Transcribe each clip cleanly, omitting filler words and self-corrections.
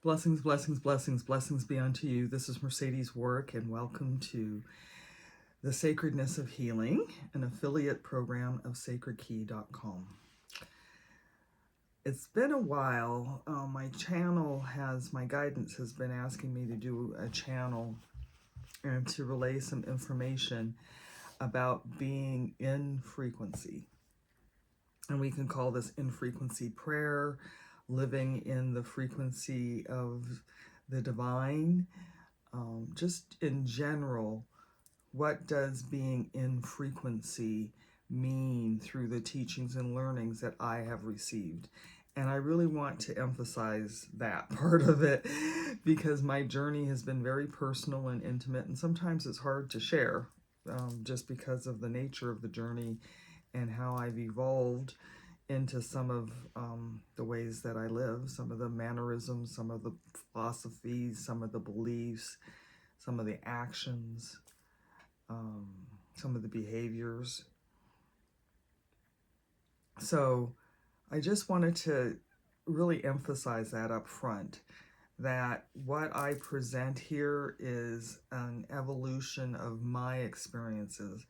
Blessings, blessings, blessings, blessings be unto you. This is Mercedes Work, and welcome to The Sacredness of Healing, an affiliate program of sacredkey.com. It's been a while. My guidance has been asking me to do a channel and to relay some information about being in frequency. And we can call this in frequency prayer, living in the frequency of the divine. Just in general, what does being in frequency mean through the teachings and learnings that I have received? And I really want to emphasize that part of it because my journey has been very personal and intimate, and sometimes it's hard to share just because of the nature of the journey and how I've evolved into some of the ways that I live, some of the mannerisms, some of the philosophies, some of the beliefs, some of the actions, some of the behaviors. So I just wanted to really emphasize that up front, that what I present here is an evolution of my experiences.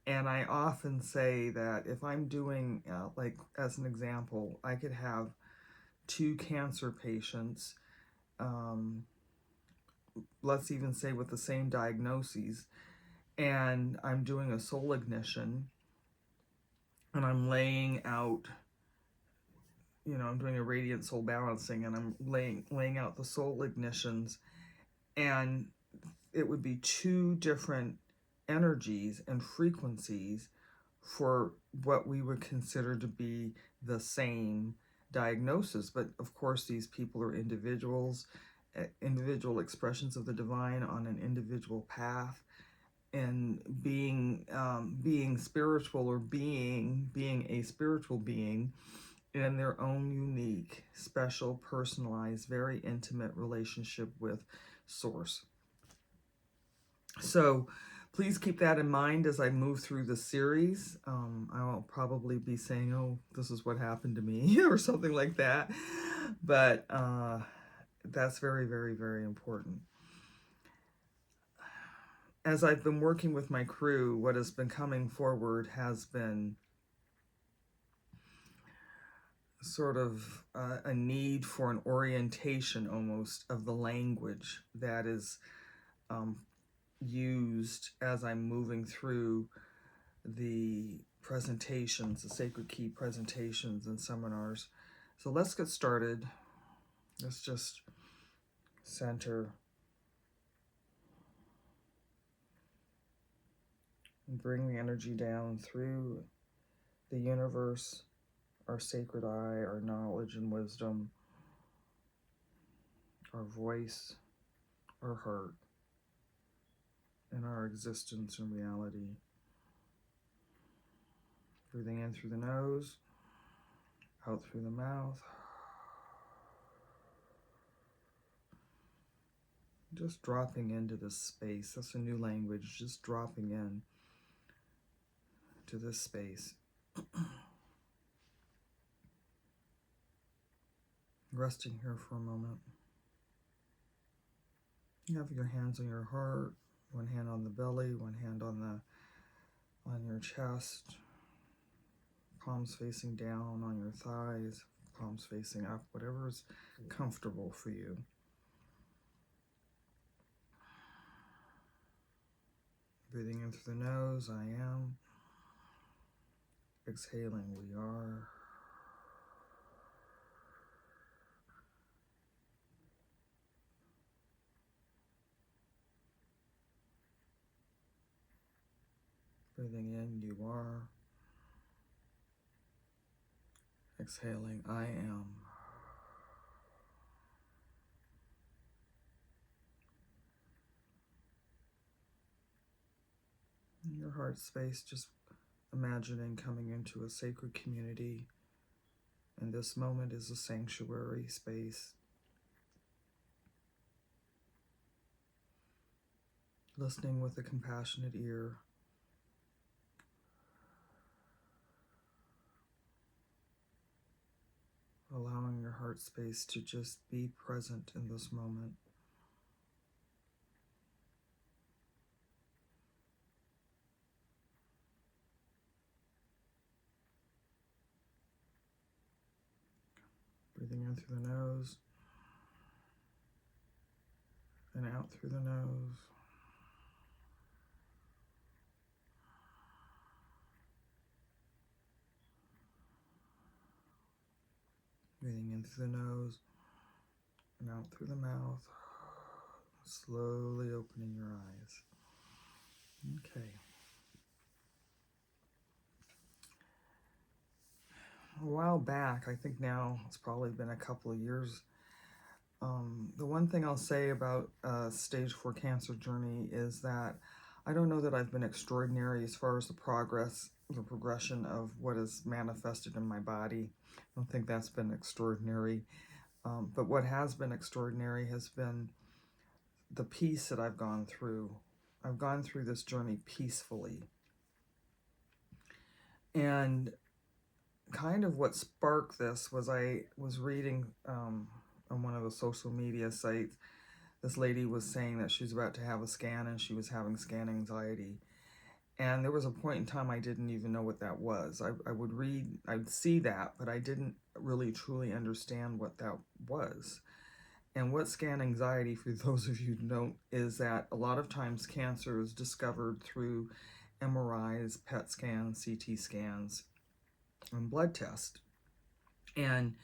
And I often say that if I'm doing, like as an example, I could have 2 cancer patients, let's even say with the same diagnoses, and I'm doing a soul ignition, and I'm laying out, I'm doing a radiant soul balancing, and I'm laying out the soul ignitions, and it would be 2 different energies and frequencies for what we would consider to be the same diagnosis. But of course, these people are individuals, individual expressions of the divine on an individual path, and being spiritual, or being a spiritual being in their own unique, special, personalized, very intimate relationship with Source. So please keep that in mind as I move through the series. I'll probably be saying, oh, this is what happened to me, or something like that. But that's very, very, very important. As I've been working with my crew, what has been coming forward has been sort of a need for an orientation almost of the language that is used as I'm moving through the presentations, the Sacred Key presentations and seminars. So let's get started. Let's just center and bring the energy down through the universe, our sacred eye, our knowledge and wisdom, our voice, our heart, and our existence and reality. Breathing in through the nose, out through the mouth. Just dropping into this space. That's a new language, just dropping in to this space. Resting here for a moment. You have your hands on your heart, one hand on the belly, one hand on your chest, palms facing down on your thighs, palms facing up, whatever is comfortable for you. Breathing in through the nose, I am. Exhaling, we are. Breathing in, you are. Exhaling, I am. In your heart space, just imagining coming into a sacred community, and this moment is a sanctuary space. Listening with a compassionate ear. allowing your heart space to just be present in this moment. Breathing in through the nose and out through the nose. Breathing in through the nose and out through the mouth. Slowly opening your eyes. Okay. A while back, I think now it's probably been a couple of years, the one thing I'll say about stage 4 cancer journey is that I don't know that I've been extraordinary as far as the progression of what is manifested in my body. I don't think that's been extraordinary. But what has been extraordinary has been the peace that I've gone through. I've gone through this journey peacefully. And kind of what sparked this was I was reading on one of the social media sites, this lady was saying that she was about to have a scan and she was having scan anxiety. And there was a point in time I didn't even know what that was. I would read, I'd see that, but I didn't really truly understand what that was. And what scan anxiety, for those of you who don't, is that a lot of times cancer is discovered through MRIs, PET scans, CT scans, and blood tests. And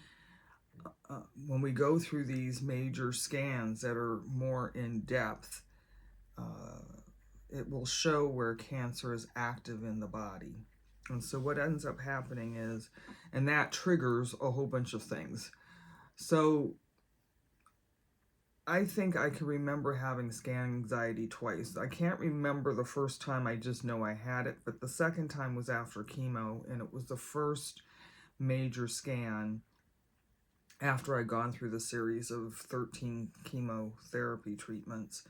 when we go through these major scans that are more in depth, it will show where cancer is active in the body. And so what ends up happening is, and that triggers a whole bunch of things. So I think I can remember having scan anxiety twice. I can't remember the first time, I just know I had it, but the second time was after chemo, and it was the first major scan after I'd gone through the series of 13 chemotherapy treatments.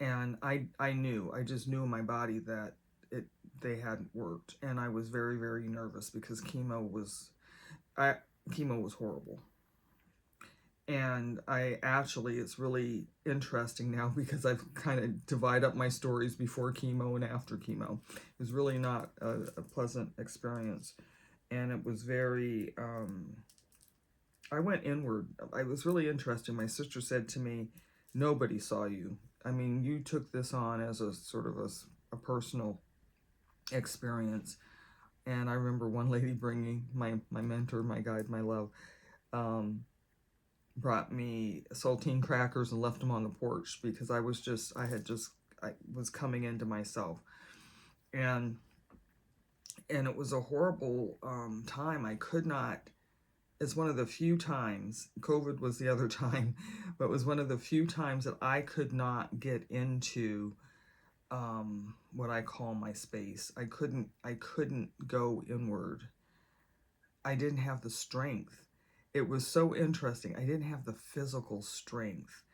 And I just knew in my body that they hadn't worked. And I was very, very nervous because chemo was horrible. And it's really interesting now because I've kind of divided up my stories before chemo and after chemo. It was really not a pleasant experience. And it was very, I went inward. It was really interesting. My sister said to me, nobody saw you. I mean, you took this on as a sort of a personal experience. And I remember one lady bringing my mentor, my guide, my love, brought me saltine crackers and left them on the porch because I was coming into myself. And it was a horrible time. I could not, it's one of the few times, COVID was the other time, but it was one of the few times that I could not get into what I call my space. I couldn't go inward. I didn't have the strength. It was so interesting. I didn't have the physical strength.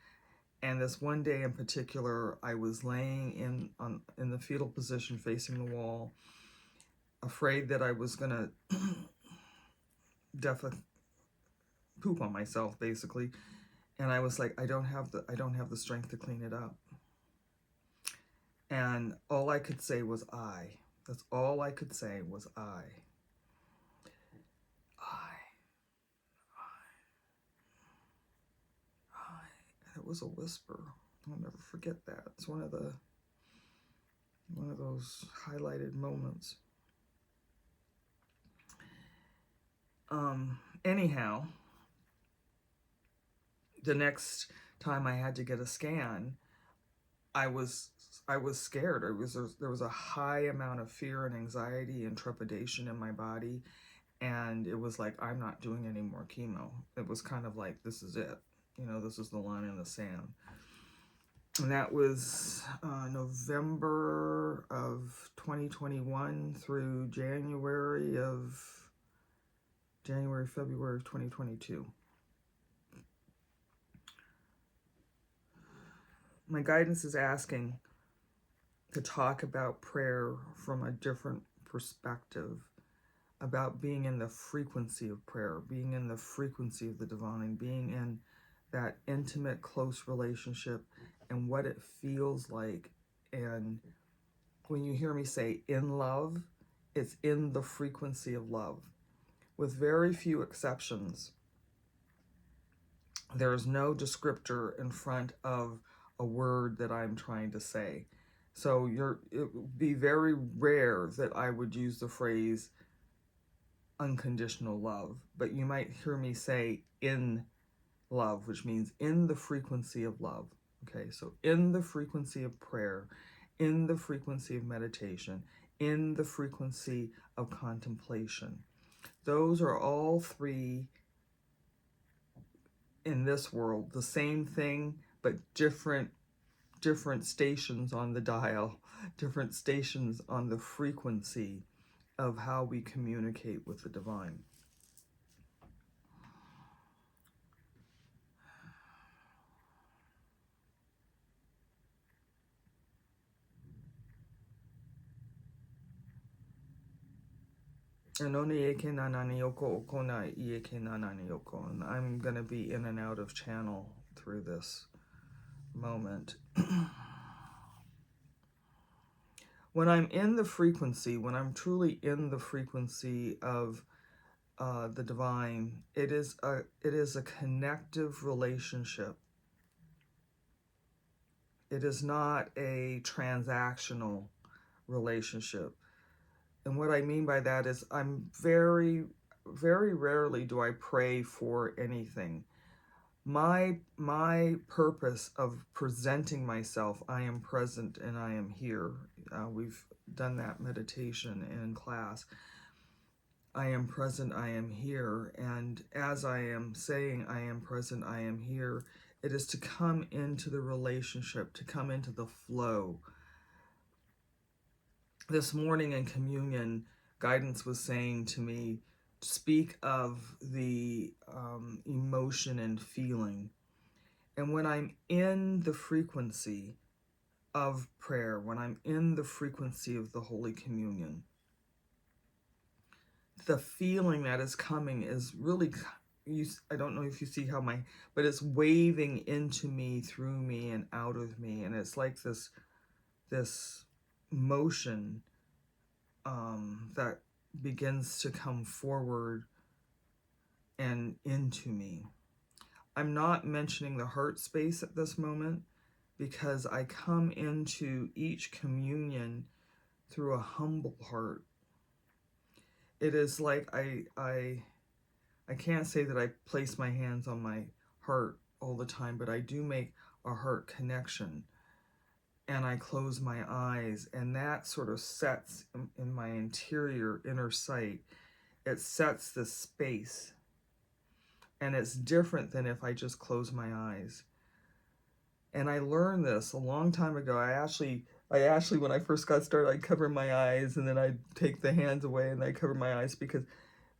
And this one day in particular, I was laying in the fetal position facing the wall, afraid that I was going to definitely poop on myself, basically. And I was like, I don't have the strength to clean it up. And all I could say was I. That's all I could say was I. And it was a whisper. I'll never forget that. It's one of those highlighted moments. Anyhow, the next time I had to get a scan, I was scared. There was a high amount of fear and anxiety and trepidation in my body, and it was like, I'm not doing any more chemo. It was kind of like, this is it. This is the line in the sand. And that was November of 2021 through February of 2022. My guidance is asking to talk about prayer from a different perspective. about being in the frequency of prayer, being in the frequency of the divine, being in that intimate, close relationship and what it feels like. And when you hear me say in love, it's in the frequency of love. With very few exceptions, there is no descriptor in front of a word that I'm trying to say. So it would be very rare that I would use the phrase unconditional love, but you might hear me say in love, which means in the frequency of love. Okay, so in the frequency of prayer, in the frequency of meditation, in the frequency of contemplation. Those are all three in this world, the same thing, but different stations on the dial, different stations on the frequency of how we communicate with the divine. And I'm going to be in and out of channel through this moment. When I'm in the frequency, when I'm truly in the frequency of the divine, it is a connective relationship. It is not a transactional relationship. And what I mean by that is I'm very, very rarely do I pray for anything. My purpose of presenting myself, I am present and I am here. We've done that meditation in class. I am present, I am here. And as I am saying, I am present, I am here, it is to come into the relationship, to come into the flow. This morning in communion, guidance was saying to me, speak of the emotion and feeling. And when I'm in the frequency of prayer, when I'm in the frequency of the Holy Communion, the feeling that is coming is really, I don't know if you see how but it's waving into me, through me, and out of me. And it's like this motion that begins to come forward and into me. I'm not mentioning the heart space at this moment because I come into each communion through a humble heart. It is like I can't say that I place my hands on my heart all the time, but I do make a heart connection. And I close my eyes, and that sort of sets in my inner sight, it sets the space. And it's different than if I just close my eyes. And I learned this a long time ago. I actually, when I first got started, I'd cover my eyes, and then I'd take the hands away, and I'd cover my eyes because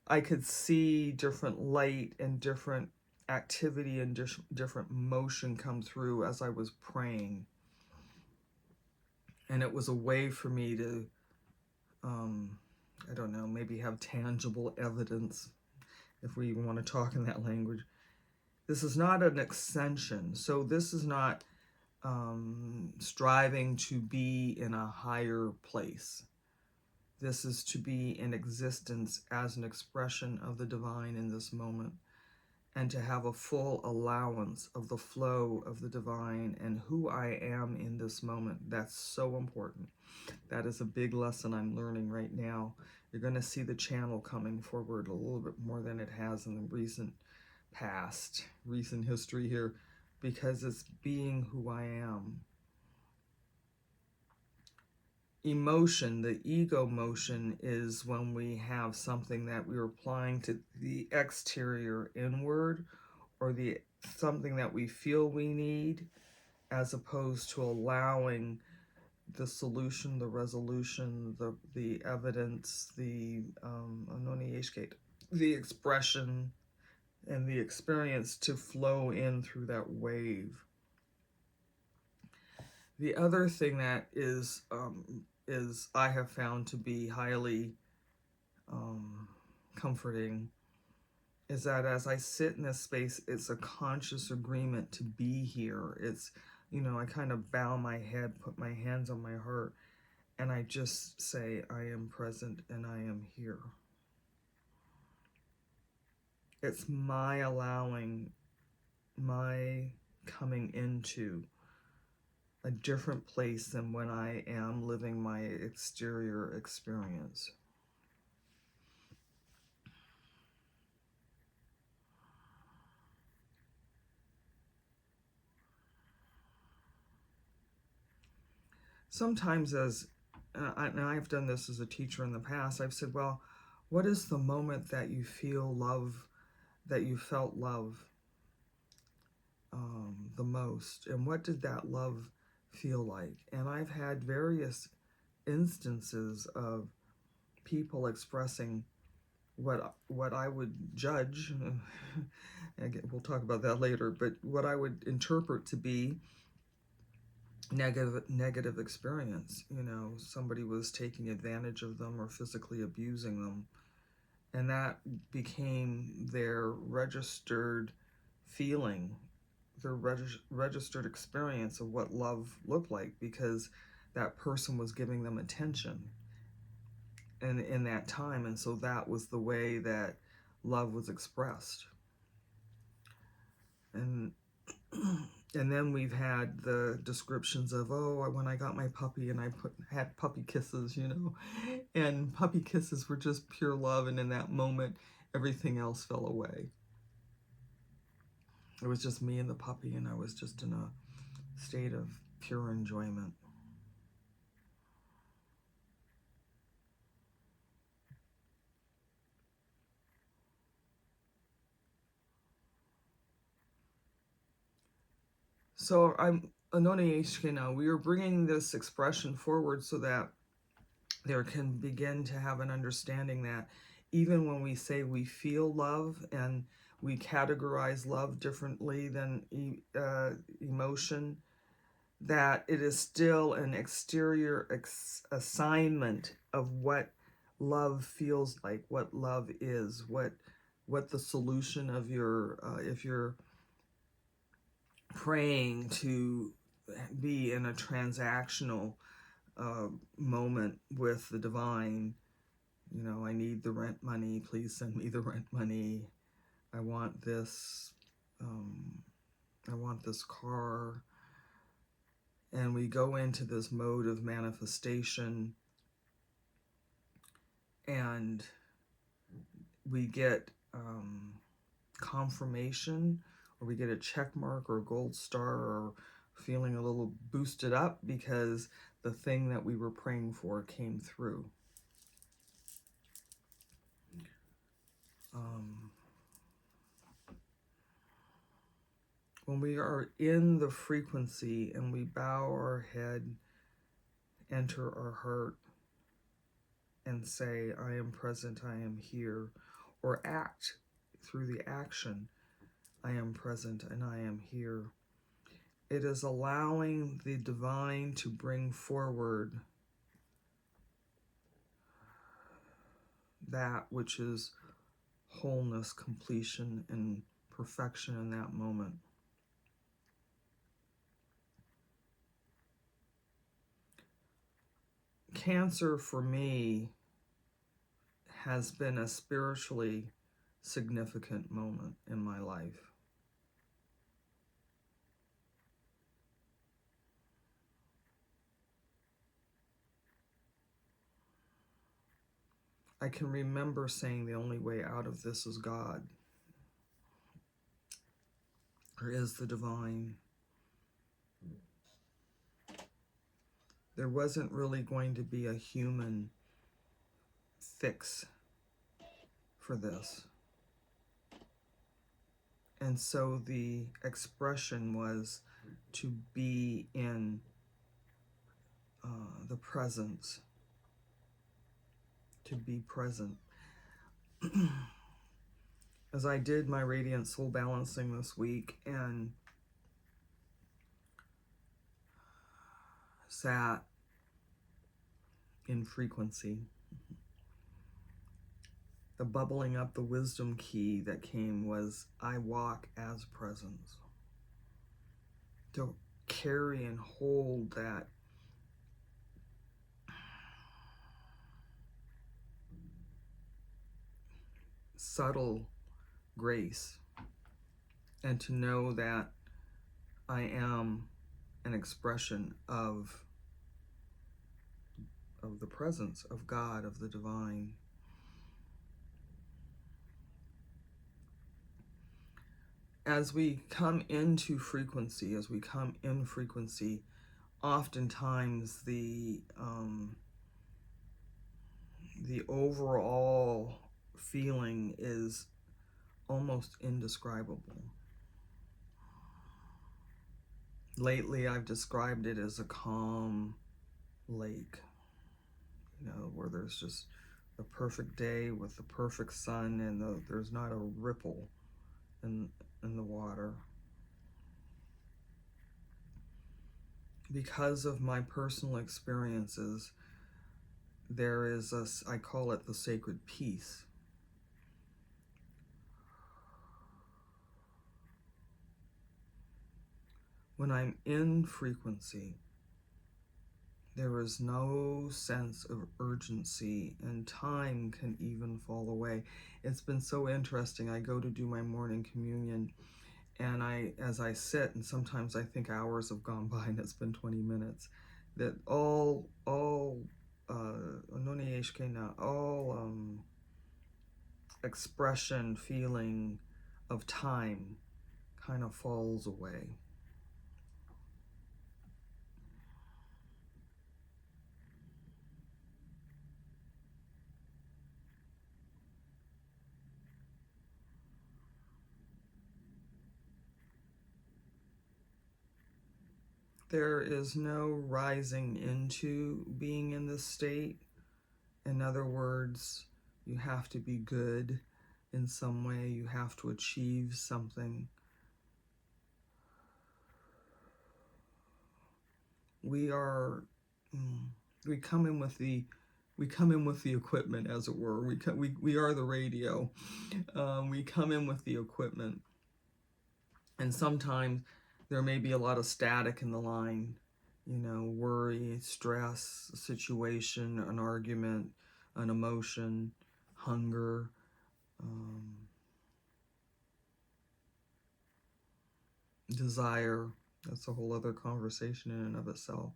I could see different light and different activity and different motion come through as I was praying. And it was a way for me to, I don't know, maybe have tangible evidence, if we even want to talk in that language. This is not an ascension. So this is not striving to be in a higher place. This is to be in existence as an expression of the divine in this moment, and to have a full allowance of the flow of the divine and who I am in this moment. That's so important. That is a big lesson I'm learning right now. You're going to see the channel coming forward a little bit more than it has in the recent history here, because it's being who I am. Emotion, the ego motion, is when we have something that we're applying to the exterior inward, or something that we feel we need, as opposed to allowing the solution, the resolution, the evidence, the expression and the experience to flow in through that wave. The other thing that is I have found to be highly comforting is that as I sit in this space, it's a conscious agreement to be here. It's, I kind of bow my head, put my hands on my heart, and I just say, I am present and I am here. It's my allowing, my coming into a different place than when I am living my exterior experience. Sometimes and I've done this as a teacher in the past, I've said, well, what is the moment that you feel love, that you felt love the most? And what did that love feel like? And I've had various instances of people expressing what I would judge, again, we'll talk about that later, but what I would interpret to be negative experience. Somebody was taking advantage of them or physically abusing them, and that became their registered feeling, their registered experience of what love looked like, because that person was giving them attention and in that time, and so that was the way that love was expressed. And and then we've had the descriptions of, when I got my puppy and I had puppy kisses, and puppy kisses were just pure love, and in that moment everything else fell away. It was just me and the puppy, and I was just in a state of pure enjoyment. So I'm Anoni now. We are bringing this expression forward so that there can begin to have an understanding that even when we say we feel love and we categorize love differently than emotion, that it is still an exterior assignment of what love feels like, what love is, what the solution of if you're praying to be in a transactional moment with the divine. I need the rent money, please send me the rent money. I want this car. And we go into this mode of manifestation, and we get confirmation, or we get a check mark or a gold star, or feeling a little boosted up because the thing that we were praying for came through. When we are in the frequency and we bow our head, enter our heart, and say, I am present, I am here, or act through the action, I am present and I am here, it is allowing the divine to bring forward that which is wholeness, completion, and perfection in that moment. Cancer for me has been a spiritually significant moment in my life. I can remember saying the only way out of this is God, or is the divine. There wasn't really going to be a human fix for this. And so the expression was to be in the presence, to be present. As I did my radiant soul balancing this week and sat in frequency, the bubbling up, the wisdom key that came was, I walk as presence. To carry and hold that subtle grace, and to know that I am an expression of the presence of God, of the divine. As we come into frequency, as we come in frequency, oftentimes the overall feeling is almost indescribable. Lately, I've described it as a calm lake, where there's just the perfect day with the perfect sun, and there's not a ripple in the water. Because of my personal experiences, there is I call it the sacred peace. When I'm in frequency, there is no sense of urgency, and time can even fall away. It's been so interesting. I go to do my morning communion, and as I sit, and sometimes I think hours have gone by and it's been 20 minutes, that all expression, feeling of time kind of falls away. There is no rising into being in this state. In other words, you have to be good in some way. You have to achieve something. We come in with the equipment, as it were. We are the radio. We come in with the equipment, and sometimes there may be a lot of static in the line. Worry, stress, a situation, an argument, an emotion, hunger, desire. That's a whole other conversation in and of itself.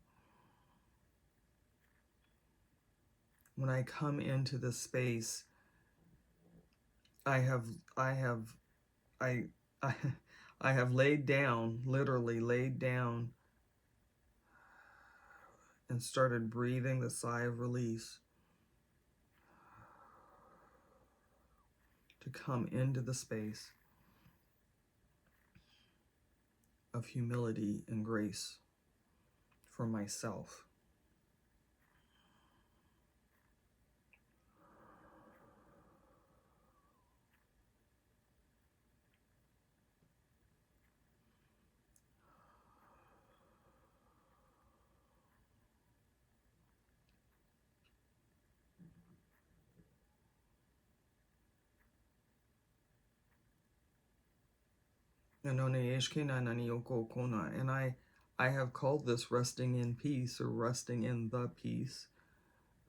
When I come into this space, I have laid down, literally laid down, and started breathing the sigh of release to come into the space of humility and grace for myself. And I have called this resting in peace, or resting in the peace,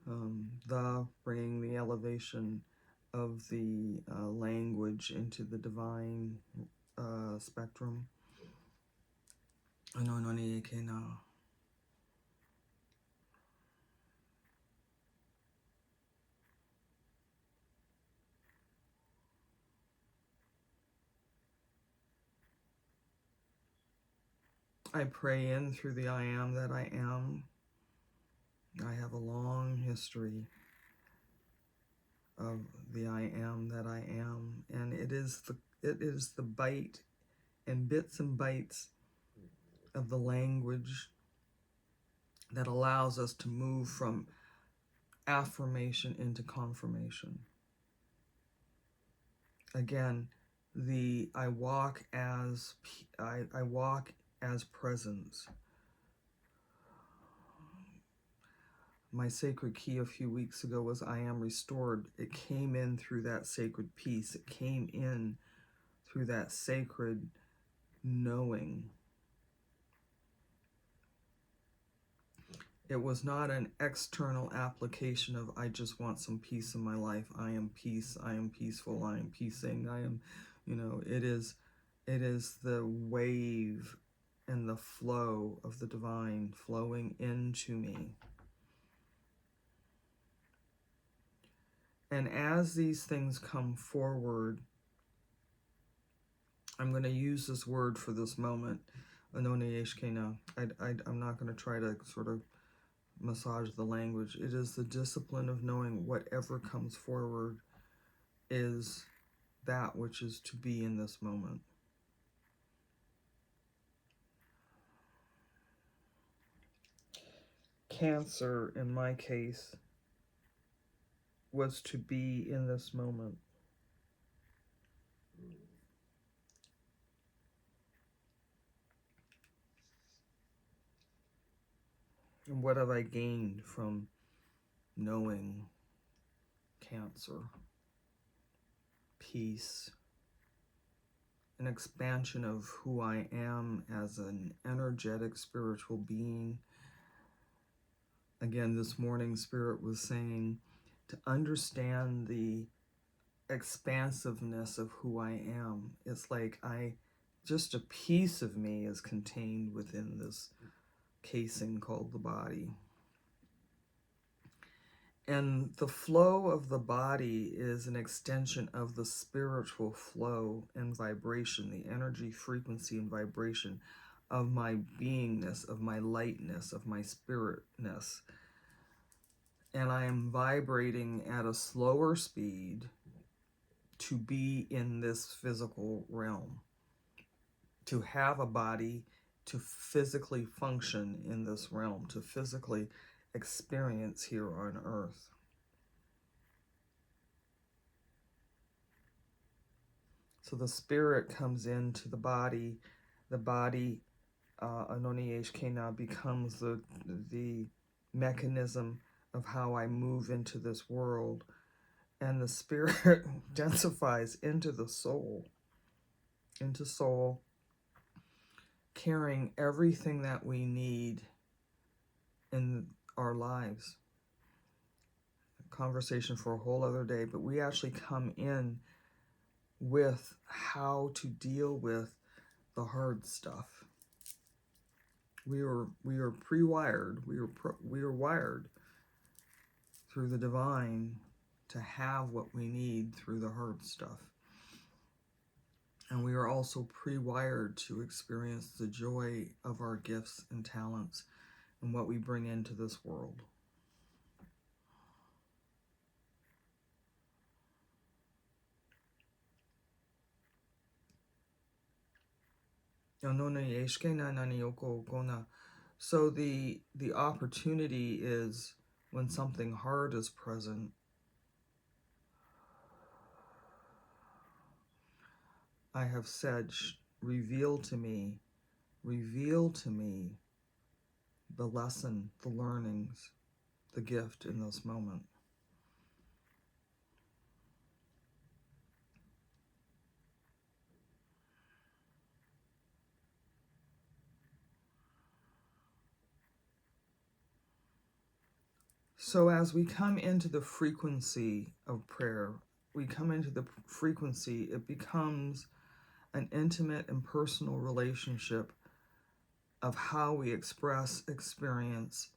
the bringing the elevation of the language into the divine spectrum. I pray in through the I am that I am. I have a long history of the I am that I am, and it is the bite and bits and bytes of the language that allows us to move from affirmation into confirmation. Again, I walk as presence. my sacred key a few weeks ago was I am restored. It came in through that sacred peace. It came in through that sacred knowing. It was not an external application of I just want some peace in my life. I am peace. I am peaceful. I am peacing. I am, it is the wave and the flow of the divine flowing into me. And as these things come forward, I'm going to use this word for this moment, Anoniyeshkena. I'm not going to try to sort of massage the language. It is the discipline of knowing whatever comes forward is that which is to be in this moment. Cancer, in my case, was to be in this moment. And what have I gained from knowing cancer? Peace, an expansion of who I am as an energetic spiritual being. Again, this morning, Spirit was saying to understand the expansiveness of who I am. It's like just a piece of me is contained within this casing called the body. And the flow of the body is an extension of the spiritual flow and vibration, the energy, frequency, and vibration of my beingness, of my lightness, of my spiritness. And I am vibrating at a slower speed to be in this physical realm, to have a body, to physically function in this realm, to physically experience here on earth. So the spirit comes into the body Anoniyeshkena, becomes the mechanism of how I move into this world, and the spirit densifies into the soul, carrying everything that we need in our lives. Conversation for a whole other day, but we actually come in with how to deal with the hard stuff. We are pre-wired. We are wired through the divine to have what we need through the hard stuff. And we are also pre-wired to experience the joy of our gifts and talents and what we bring into this world. So the opportunity is when something hard is present, I have said, reveal to me the lesson, the learnings, the gift in this moment. So as we come into the frequency of prayer, we come into the frequency, it becomes an intimate and personal relationship of how we express, experience,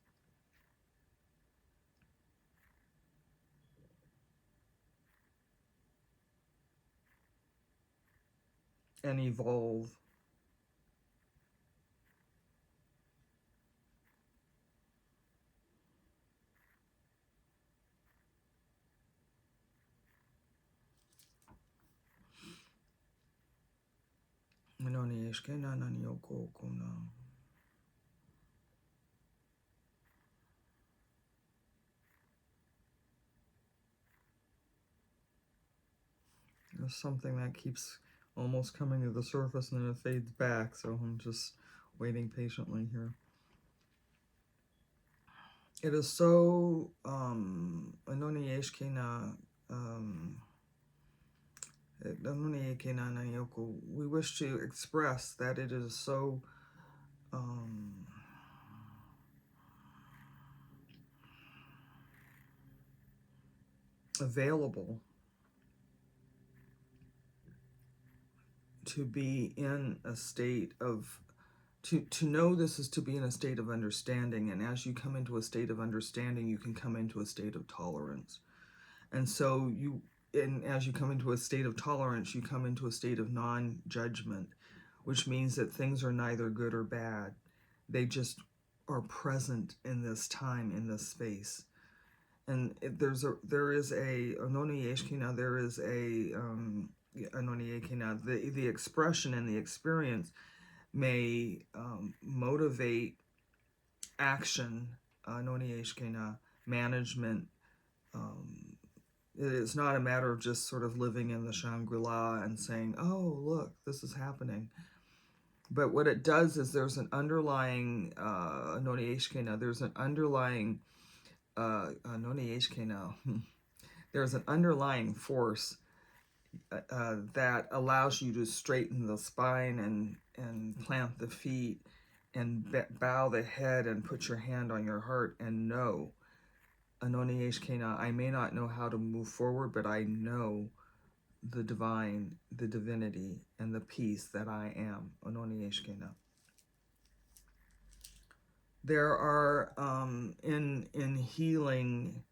and evolve. There's something that keeps almost coming to the surface and then it fades back, so I'm just waiting patiently here. It is so we wish to express that it is so available to be in a state of to know this is to be in a state of understanding, and as you come into a state of understanding you can come into a state of tolerance. And so and as you come into a state of tolerance, you come into a state of non-judgment, which means that things are neither good or bad. They just are present in this time, in this space. And there is a the expression and the experience may motivate action, management. It is not a matter of just sort of living in the Shangri-La and saying, oh, look, this is happening. But what it does is there's an underlying, there's an underlying, there's an underlying force that allows you to straighten the spine and plant the feet and bow the head and put your hand on your heart and know, I may not know how to move forward, but I know the divine, the divinity, and the peace that I am. There are, in healing,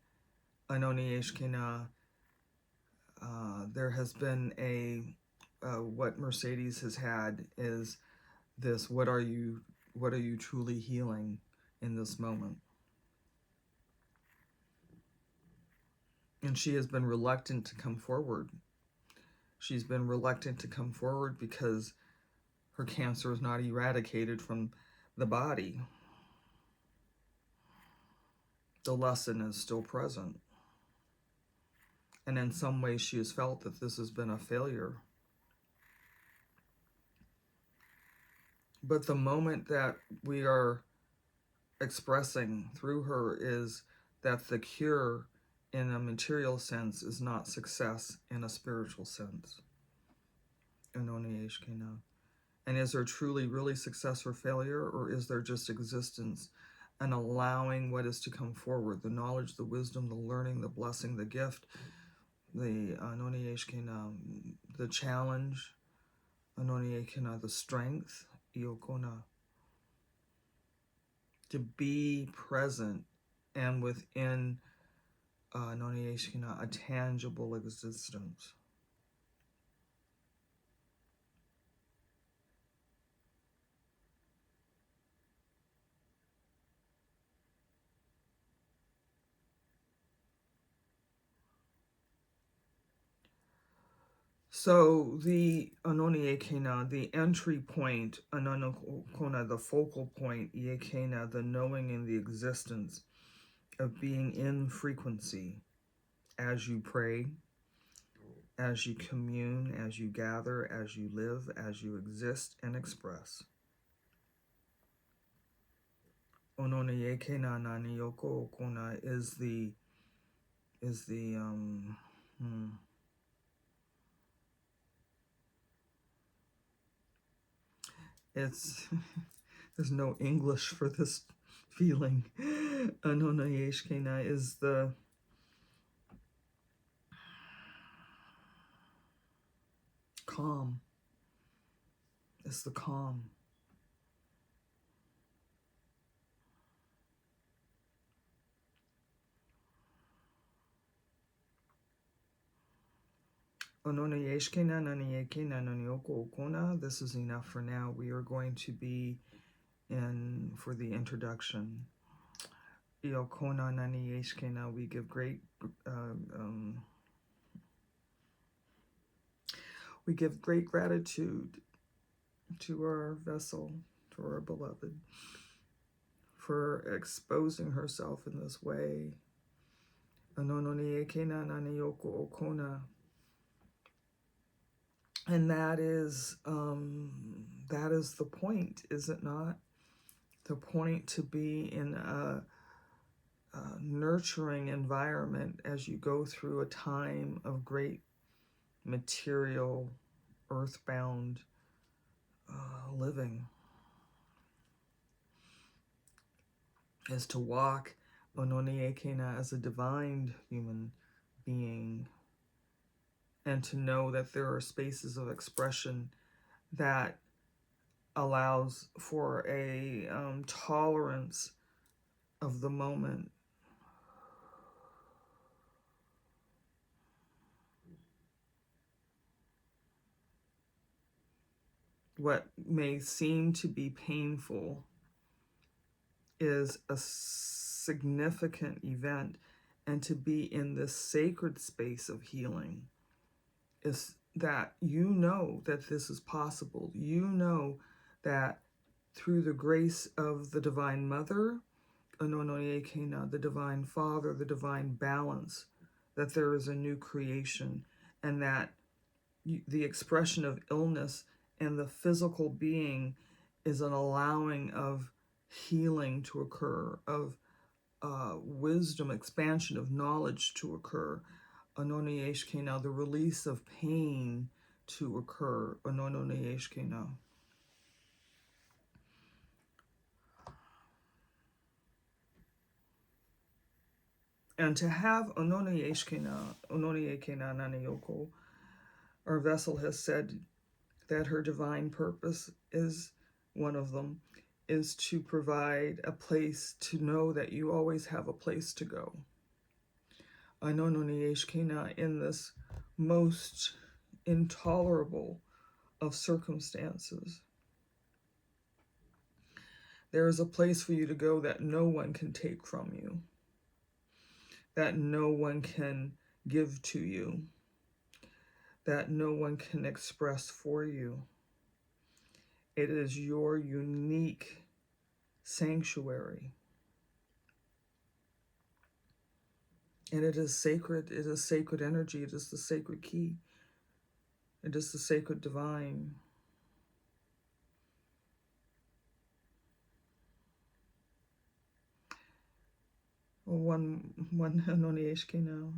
there has been what Mercedes has had is this: what are you truly healing in this moment? And she has been reluctant to come forward. She's been reluctant to come forward because her cancer is not eradicated from the body. The lesson is still present. And in some ways she has felt that this has been a failure. But the moment that we are expressing through her is that the cure in a material sense is not success in a spiritual sense. And is there truly really success or failure, or is there just existence and allowing what is to come forward, the knowledge, the wisdom, the learning, the blessing, the gift, the challenge, the strength, to be present and within a tangible existence. So the the entry point, the focal point, the knowing in the existence of being in frequency as you pray, as you commune, as you gather, as you live, as you exist and express. Is the it's there's no English for this feeling. Is the calm. It's the calm. This is enough for now. We are going to be in for the introduction. We give great gratitude to our vessel, to our beloved, for exposing herself in this way. And that is the point, is it not? The point to be in a nurturing environment as you go through a time of great material, earthbound living, is to walk Ononiekena as a divine human being, and to know that there are spaces of expression that allows for a tolerance of the moment. What may seem to be painful is a significant event, and to be in this sacred space of healing is that you know that this is possible. You know that through the grace of the Divine Mother, Anonoyekena, the Divine Father, the Divine Balance, that there is a new creation, and that the expression of illness and the physical being is an allowing of healing to occur, of wisdom, expansion of knowledge to occur. Anoniyeshkena, the release of pain to occur. Anoniyeshkena. And to have Ononiyeshkena, Ononiyekena Nanayoko, our vessel has said that her divine purpose is one of them, is to provide a place to know that you always have a place to go. Anononiyeshkena, in this most intolerable of circumstances, there is a place for you to go that no one can take from you, that no one can give to you, that no one can express for you. It is your unique sanctuary. And it is sacred. It is sacred energy. It is the sacred key. It is the sacred divine. One Anonieshke now.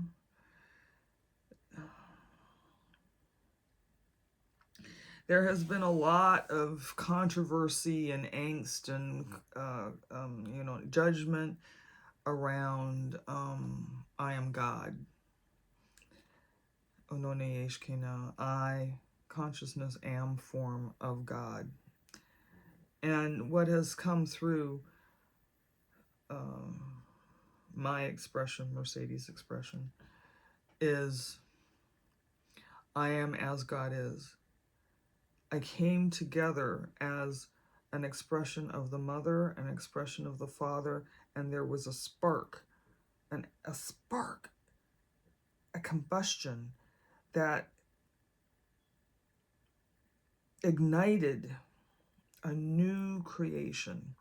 There has been a lot of controversy and angst and judgment around I am God. Ononeyeshkena, I, consciousness, am form of God. And what has come through my expression, Mercedes' expression, is I am as God is. I came together as an expression of the Mother, an expression of the Father, and there was a spark, a combustion that ignited a new creation.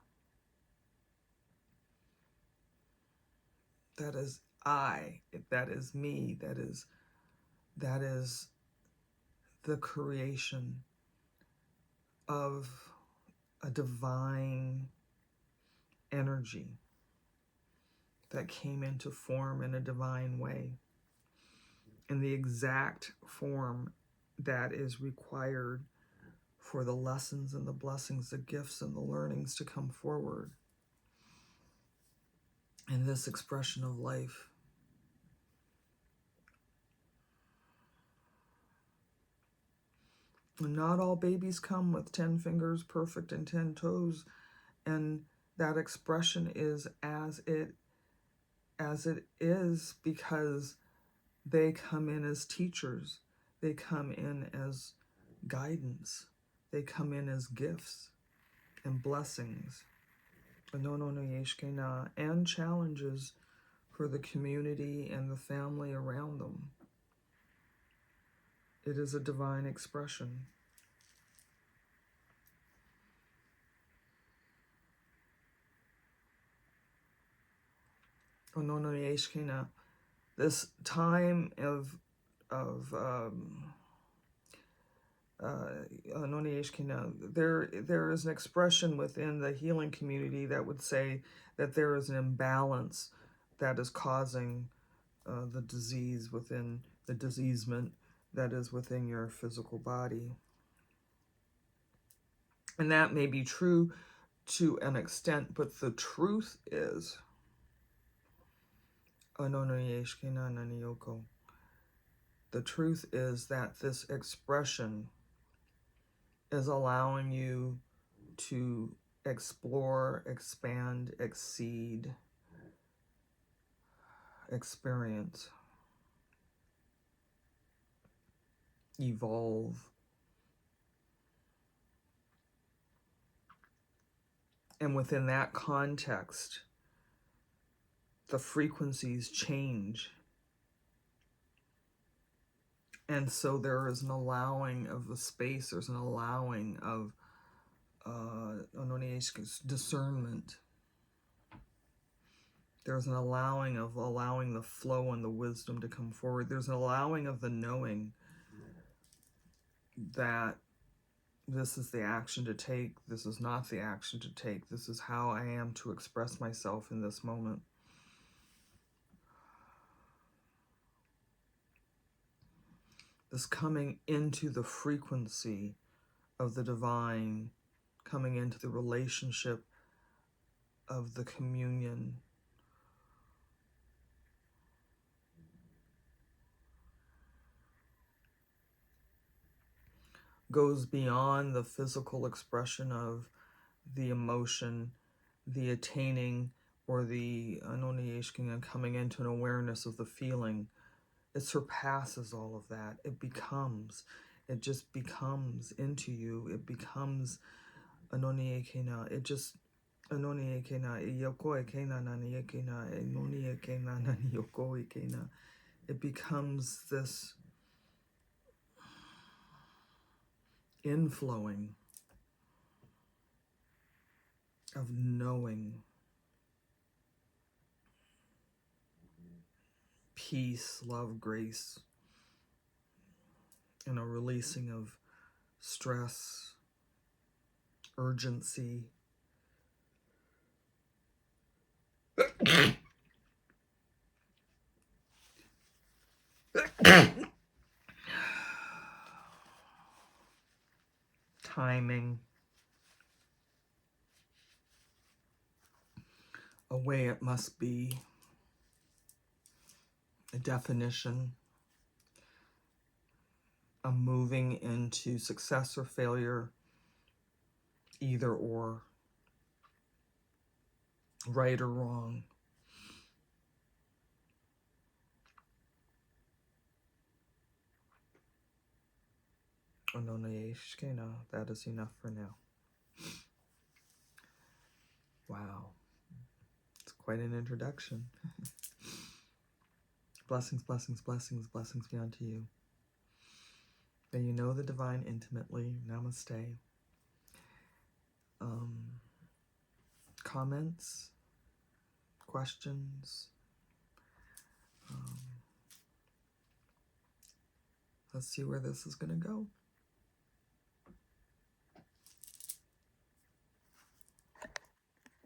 That is I, that is me, that is the creation of a divine energy that came into form in a divine way, in the exact form that is required for the lessons and the blessings, the gifts and the learnings to come forward in this expression of life. Not all babies come with 10 fingers perfect and 10 toes, and that expression is as it is because they come in as teachers, they come in as guidance, they come in as gifts and blessings, and challenges for the community and the family around them. It is a divine expression. This time of there is an expression within the healing community that would say that there is an imbalance that is causing the disease within the diseasement that is within your physical body. And that may be true to an extent, but the truth is, the truth is that this expression is allowing you to explore, expand, exceed, experience, evolve. And within that context, the frequencies change. And so there is an allowing of the space, there's an allowing of discernment. There's an allowing of the flow and the wisdom to come forward. There's an allowing of the knowing that this is the action to take, this is not the action to take, this is how I am to express myself in this moment. This coming into the frequency of the divine, coming into the relationship of the communion. Goes beyond the physical expression of the emotion, the attaining, or the coming into an awareness of the feeling. It surpasses all of that. It just becomes into you. It becomes it just it becomes this inflowing of knowing, peace, love, grace, and a releasing of stress, urgency. Timing, a way it must be, a definition, a moving into success or failure, either or, right or wrong. That is enough for now. Wow. It's quite an introduction. Blessings, blessings, blessings, blessings be unto you. May you know the divine intimately. Namaste. Comments? Questions? Let's see where this is going to go.